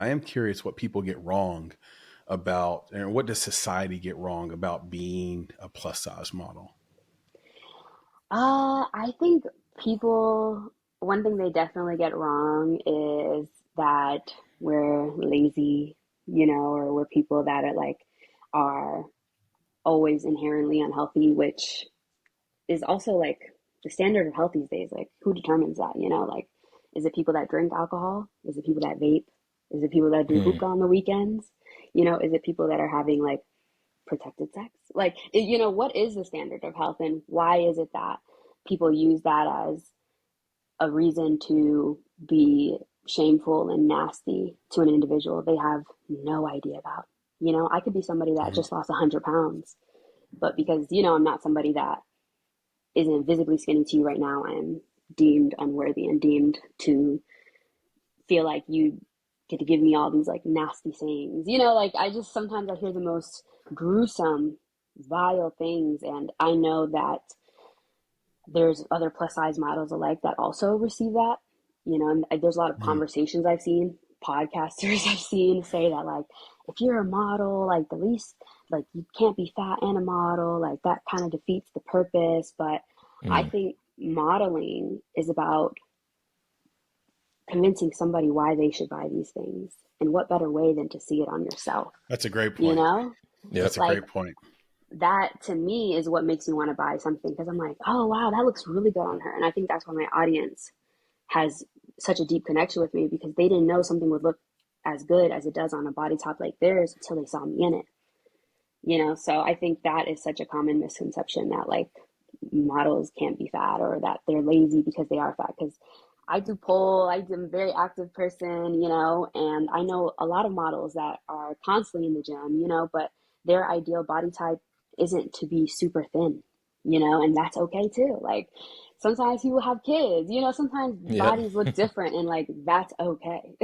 I am curious what people get wrong about, and what does society get wrong about being a plus size model? I think people, one thing they definitely get wrong is that we're lazy, or we're people that are always inherently unhealthy, which is also like the standard of health these days. Like, who determines that? Like, is it people that drink alcohol? Is it people that vape? Is it people that do Mm. hookah on the weekends? Is it people that are having like protected sex? Like, what is the standard of health, and why is it that people use that as a reason to be shameful and nasty to an individual they have no idea about? I could be somebody that Mhm. just lost 100 pounds, but because, I'm not somebody that isn't visibly skinny to you right now, I'm deemed unworthy and deemed to feel like you get to give me all these like nasty sayings. Like, I just sometimes I hear the most gruesome, vile things, and I know that there's other plus size models alike that also receive that. And there's a lot of Mhm. conversations I've seen, podcasters I've seen say that, like, if you're a model, like, the least, like, you can't be fat and a model, like that kind of defeats the purpose. But I Mm. think modeling is about convincing somebody why they should buy these things. And what better way than to see it on yourself? That's a great You point. know, Yep. That's a like, great point. that to me is what makes me want to buy something, because I'm like, oh wow, that looks really good on her. And I think that's why my audience has such a deep connection with me, because they didn't know something would look as good as it does on a body top like theirs until they saw me in it. So I think that is such a common misconception, that like models can't be fat, or that they're lazy because they are fat. Because I do pole, I'm a very active person, and I know a lot of models that are constantly in the gym, but their ideal body type isn't to be super thin, and that's okay too. Like, sometimes people have kids, sometimes Yep. bodies look different, and like, that's okay.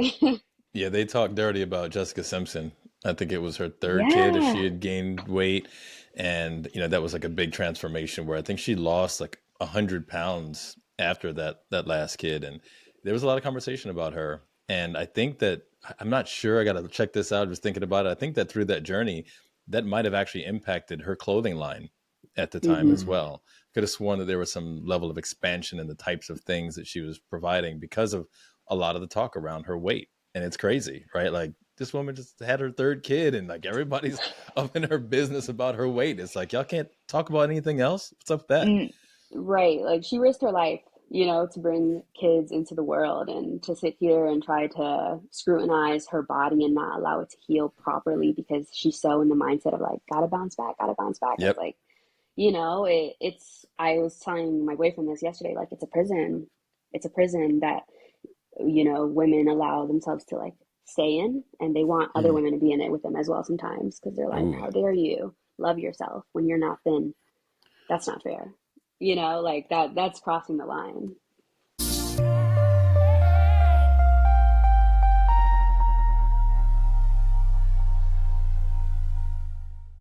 Yeah, they talked dirty about Jessica Simpson. I think it was her third kid if she Yeah. had gained weight. And, that was like a big transformation where I think she lost like 100 pounds after that last kid. And there was a lot of conversation about her. And I think that I'm not sure. I got to check this out. Just thinking about it. I think that through that journey, that might have actually impacted her clothing line at the time as Mm-hmm. Mm. well. Could have sworn that there was some level of expansion in the types of things that she was providing because of a lot of the talk around her weight. And it's crazy, right? Like, this woman just had her third kid, and like everybody's up in her business about her weight. It's like, y'all can't talk about anything else. What's up with that? Mm, right. Like, she risked her life, to bring kids into the world, and to sit here and try to scrutinize her body and not allow it to heal properly because she's so in the mindset of like, gotta bounce back, gotta bounce back. It's Yep. like, I was telling my boyfriend this yesterday, like, it's a prison. It's a prison that, women allow themselves to like stay in, and they want other Mm. women to be in it with them as well sometimes, because they're like, Ooh. how dare you love yourself when you're not thin? That's not fair. Like, that's crossing the line.